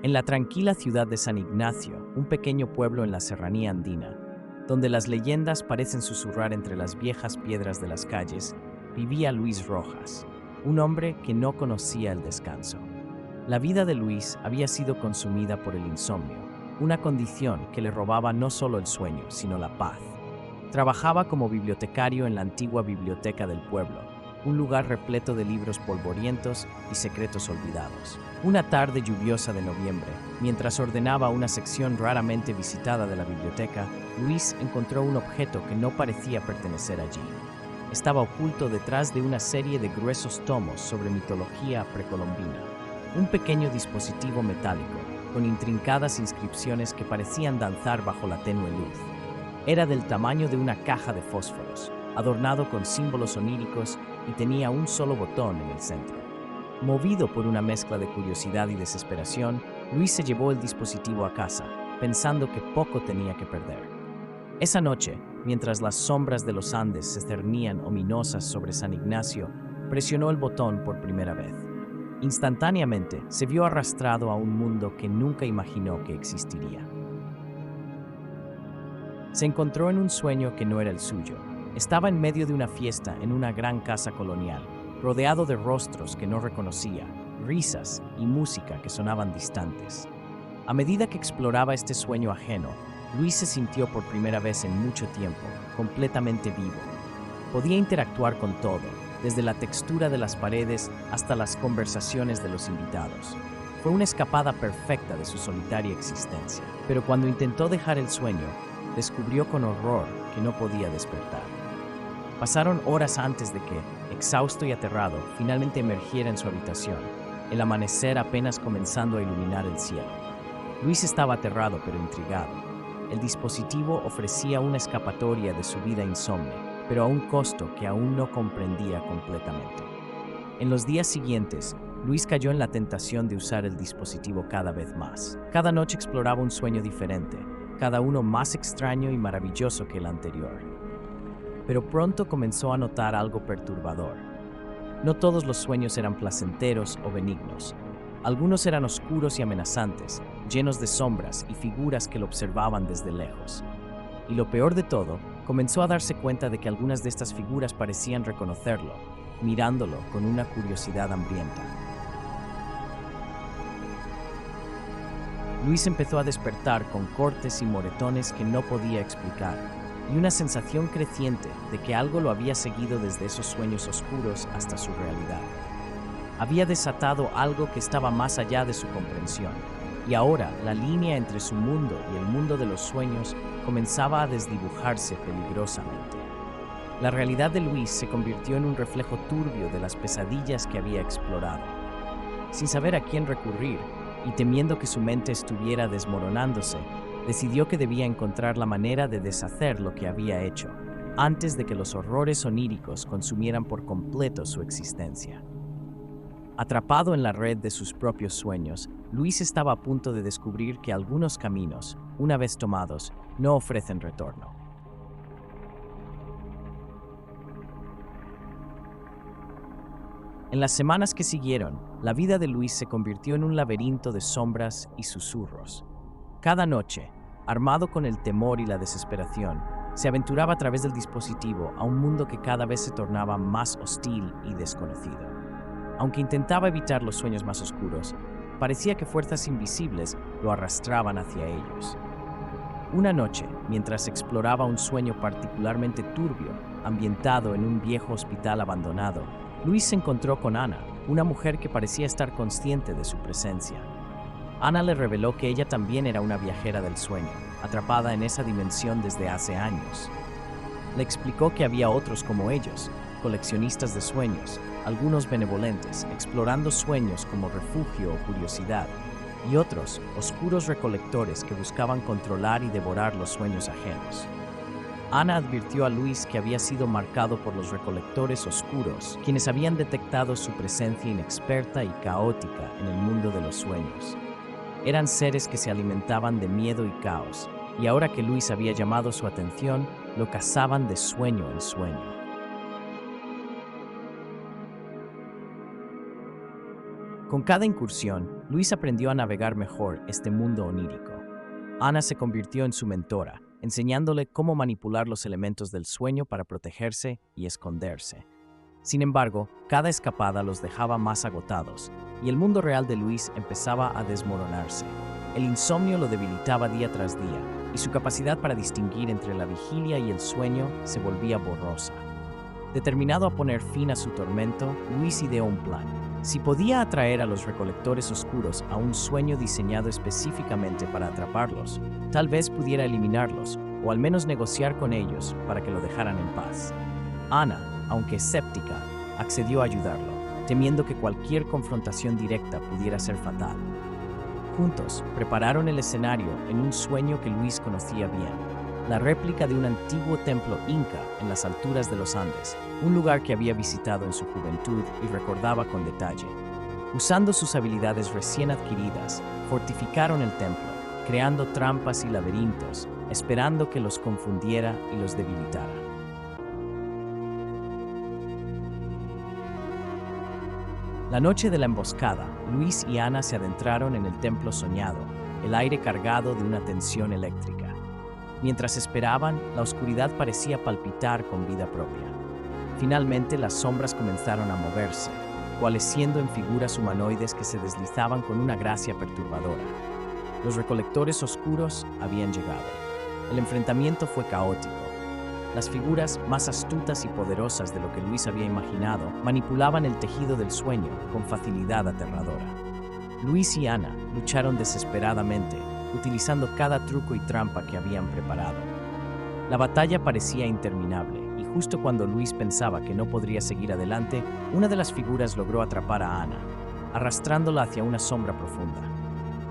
En la tranquila ciudad de San Ignacio, un pequeño pueblo en la serranía andina, donde las leyendas parecen susurrar entre las viejas piedras de las calles, vivía Luis Rojas, un hombre que no conocía el descanso. La vida de Luis había sido consumida por el insomnio, una condición que le robaba no solo el sueño, sino la paz. Trabajaba como bibliotecario en la antigua biblioteca del pueblo, un lugar repleto de libros polvorientos y secretos olvidados. Una tarde lluviosa de noviembre, mientras ordenaba una sección raramente visitada de la biblioteca, Luis encontró un objeto que no parecía pertenecer allí. Estaba oculto detrás de una serie de gruesos tomos sobre mitología precolombina. Un pequeño dispositivo metálico, con intrincadas inscripciones que parecían danzar bajo la tenue luz. Era del tamaño de una caja de fósforos, adornado con símbolos oníricos y tenía un solo botón en el centro. Movido por una mezcla de curiosidad y desesperación, Luis se llevó el dispositivo a casa, pensando que poco tenía que perder. Esa noche, mientras las sombras de los Andes se cernían ominosas sobre San Ignacio, presionó el botón por primera vez. Instantáneamente, se vio arrastrado a un mundo que nunca imaginó que existiría. Se encontró en un sueño que no era el suyo. Estaba en medio de una fiesta en una gran casa colonial, rodeado de rostros que no reconocía, risas y música que sonaban distantes. A medida que exploraba este sueño ajeno, Luis se sintió por primera vez en mucho tiempo, completamente vivo. Podía interactuar con todo, desde la textura de las paredes hasta las conversaciones de los invitados. Fue una escapada perfecta de su solitaria existencia. Pero cuando intentó dejar el sueño, descubrió con horror que no podía despertar. Pasaron horas antes de que, exhausto y aterrado, finalmente emergiera en su habitación, el amanecer apenas comenzando a iluminar el cielo. Luis estaba aterrado pero intrigado. El dispositivo ofrecía una escapatoria de su vida insomne, pero a un costo que aún no comprendía completamente. En los días siguientes, Luis cayó en la tentación de usar el dispositivo cada vez más. Cada noche exploraba un sueño diferente, cada uno más extraño y maravilloso que el anterior. Pero pronto comenzó a notar algo perturbador. No todos los sueños eran placenteros o benignos. Algunos eran oscuros y amenazantes, llenos de sombras y figuras que lo observaban desde lejos. Y lo peor de todo, comenzó a darse cuenta de que algunas de estas figuras parecían reconocerlo, mirándolo con una curiosidad hambrienta. Luis empezó a despertar con cortes y moretones que no podía explicar, y una sensación creciente de que algo lo había seguido desde esos sueños oscuros hasta su realidad. Había desatado algo que estaba más allá de su comprensión, y ahora la línea entre su mundo y el mundo de los sueños comenzaba a desdibujarse peligrosamente. La realidad de Luis se convirtió en un reflejo turbio de las pesadillas que había explorado. Sin saber a quién recurrir, y temiendo que su mente estuviera desmoronándose, decidió que debía encontrar la manera de deshacer lo que había hecho, antes de que los horrores oníricos consumieran por completo su existencia. Atrapado en la red de sus propios sueños, Luis estaba a punto de descubrir que algunos caminos, una vez tomados, no ofrecen retorno. En las semanas que siguieron, la vida de Luis se convirtió en un laberinto de sombras y susurros. Cada noche, armado con el temor y la desesperación, se aventuraba a través del dispositivo a un mundo que cada vez se tornaba más hostil y desconocido. Aunque intentaba evitar los sueños más oscuros, parecía que fuerzas invisibles lo arrastraban hacia ellos. Una noche, mientras exploraba un sueño particularmente turbio, ambientado en un viejo hospital abandonado, Luis se encontró con Ana, una mujer que parecía estar consciente de su presencia. Ana le reveló que ella también era una viajera del sueño, atrapada en esa dimensión desde hace años. Le explicó que había otros como ellos, coleccionistas de sueños, algunos benevolentes, explorando sueños como refugio o curiosidad, y otros, oscuros recolectores que buscaban controlar y devorar los sueños ajenos. Ana advirtió a Luis que había sido marcado por los recolectores oscuros, quienes habían detectado su presencia inexperta y caótica en el mundo de los sueños. Eran seres que se alimentaban de miedo y caos, y ahora que Luis había llamado su atención, lo cazaban de sueño en sueño. Con cada incursión, Luis aprendió a navegar mejor este mundo onírico. Ana se convirtió en su mentora, enseñándole cómo manipular los elementos del sueño para protegerse y esconderse. Sin embargo, cada escapada los dejaba más agotados, y el mundo real de Luis empezaba a desmoronarse. El insomnio lo debilitaba día tras día, y su capacidad para distinguir entre la vigilia y el sueño se volvía borrosa. Determinado a poner fin a su tormento, Luis ideó un plan. Si podía atraer a los recolectores oscuros a un sueño diseñado específicamente para atraparlos, tal vez pudiera eliminarlos, o al menos negociar con ellos para que lo dejaran en paz. Ana, aunque escéptica, accedió a ayudarlo, temiendo que cualquier confrontación directa pudiera ser fatal. Juntos, prepararon el escenario en un sueño que Luis conocía bien, la réplica de un antiguo templo inca en las alturas de los Andes, un lugar que había visitado en su juventud y recordaba con detalle. Usando sus habilidades recién adquiridas, fortificaron el templo, creando trampas y laberintos, esperando que los confundiera y los debilitara. La noche de la emboscada, Luis y Ana se adentraron en el templo soñado, el aire cargado de una tensión eléctrica. Mientras esperaban, la oscuridad parecía palpitar con vida propia. Finalmente, las sombras comenzaron a moverse, coalesciendo en figuras humanoides que se deslizaban con una gracia perturbadora. Los recolectores oscuros habían llegado. El enfrentamiento fue caótico. Las figuras, más astutas y poderosas de lo que Luis había imaginado, manipulaban el tejido del sueño con facilidad aterradora. Luis y Ana lucharon desesperadamente, utilizando cada truco y trampa que habían preparado. La batalla parecía interminable, y justo cuando Luis pensaba que no podría seguir adelante, una de las figuras logró atrapar a Ana, arrastrándola hacia una sombra profunda.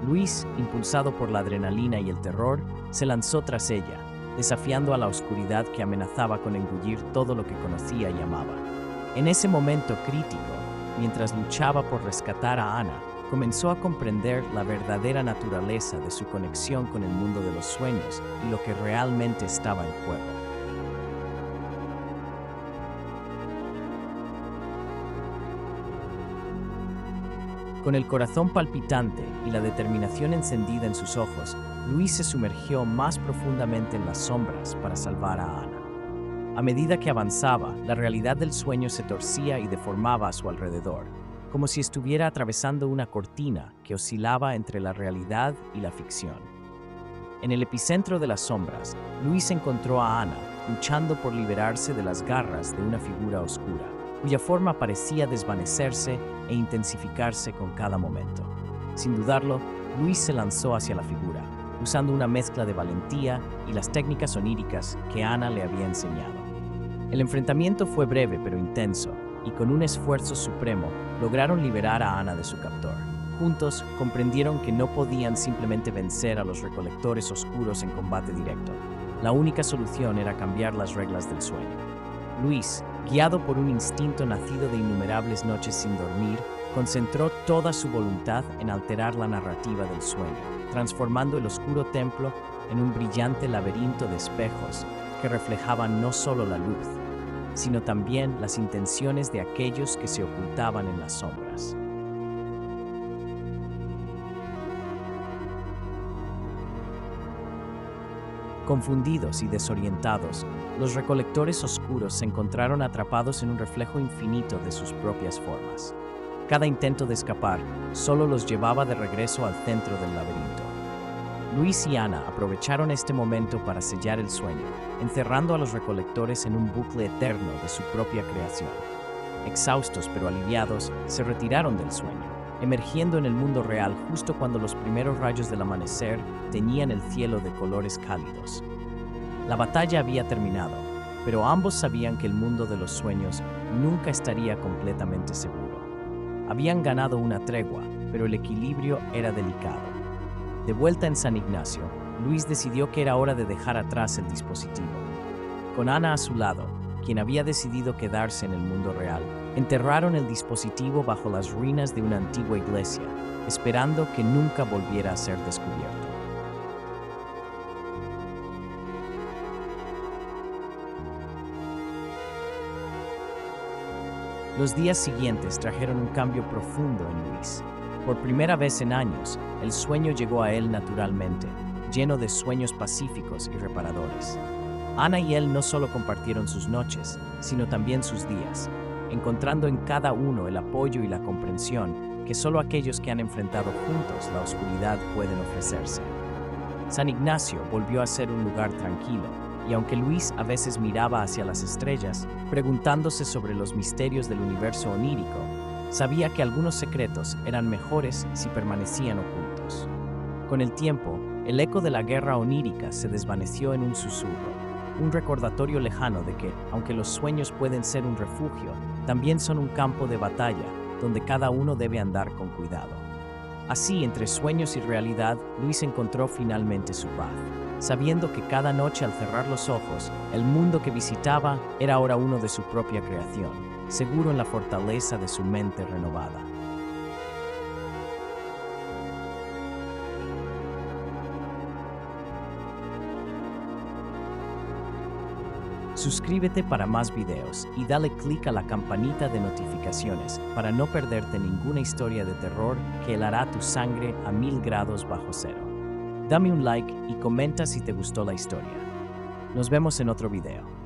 Luis, impulsado por la adrenalina y el terror, se lanzó tras ella, desafiando a la oscuridad que amenazaba con engullir todo lo que conocía y amaba. En ese momento crítico, mientras luchaba por rescatar a Ana, comenzó a comprender la verdadera naturaleza de su conexión con el mundo de los sueños y lo que realmente estaba en juego. Con el corazón palpitante y la determinación encendida en sus ojos, Luis se sumergió más profundamente en las sombras para salvar a Ana. A medida que avanzaba, la realidad del sueño se torcía y deformaba a su alrededor, como si estuviera atravesando una cortina que oscilaba entre la realidad y la ficción. En el epicentro de las sombras, Luis encontró a Ana luchando por liberarse de las garras de una figura oscura, cuya forma parecía desvanecerse e intensificarse con cada momento. Sin dudarlo, Luis se lanzó hacia la figura, usando una mezcla de valentía y las técnicas oníricas que Ana le había enseñado. El enfrentamiento fue breve pero intenso, y con un esfuerzo supremo lograron liberar a Ana de su captor. Juntos comprendieron que no podían simplemente vencer a los recolectores oscuros en combate directo. La única solución era cambiar las reglas del sueño. Luis, guiado por un instinto nacido de innumerables noches sin dormir, concentró toda su voluntad en alterar la narrativa del sueño, transformando el oscuro templo en un brillante laberinto de espejos que reflejaban no solo la luz, sino también las intenciones de aquellos que se ocultaban en las sombras. Confundidos y desorientados, los recolectores oscuros se encontraron atrapados en un reflejo infinito de sus propias formas. Cada intento de escapar solo los llevaba de regreso al centro del laberinto. Luis y Ana aprovecharon este momento para sellar el sueño, encerrando a los recolectores en un bucle eterno de su propia creación. Exhaustos pero aliviados, se retiraron del sueño, emergiendo en el mundo real justo cuando los primeros rayos del amanecer teñían el cielo de colores cálidos. La batalla había terminado, pero ambos sabían que el mundo de los sueños nunca estaría completamente seguro. Habían ganado una tregua, pero el equilibrio era delicado. De vuelta en San Ignacio, Luis decidió que era hora de dejar atrás el dispositivo. Con Ana a su lado, quien había decidido quedarse en el mundo real, enterraron el dispositivo bajo las ruinas de una antigua iglesia, esperando que nunca volviera a ser descubierto. Los días siguientes trajeron un cambio profundo en Luis. Por primera vez en años, el sueño llegó a él naturalmente, lleno de sueños pacíficos y reparadores. Ana y él no solo compartieron sus noches, sino también sus días, encontrando en cada uno el apoyo y la comprensión que solo aquellos que han enfrentado juntos la oscuridad pueden ofrecerse. San Ignacio volvió a ser un lugar tranquilo, y aunque Luis a veces miraba hacia las estrellas, preguntándose sobre los misterios del universo onírico, sabía que algunos secretos eran mejores si permanecían ocultos. Con el tiempo, el eco de la guerra onírica se desvaneció en un susurro, un recordatorio lejano de que, aunque los sueños pueden ser un refugio, también son un campo de batalla donde cada uno debe andar con cuidado. Así, entre sueños y realidad, Luis encontró finalmente su paz, sabiendo que cada noche al cerrar los ojos, el mundo que visitaba era ahora uno de su propia creación, seguro en la fortaleza de su mente renovada. Suscríbete para más videos y dale clic a la campanita de notificaciones para no perderte ninguna historia de terror que helará tu sangre a 1000 grados bajo cero. Dame un like y comenta si te gustó la historia. Nos vemos en otro video.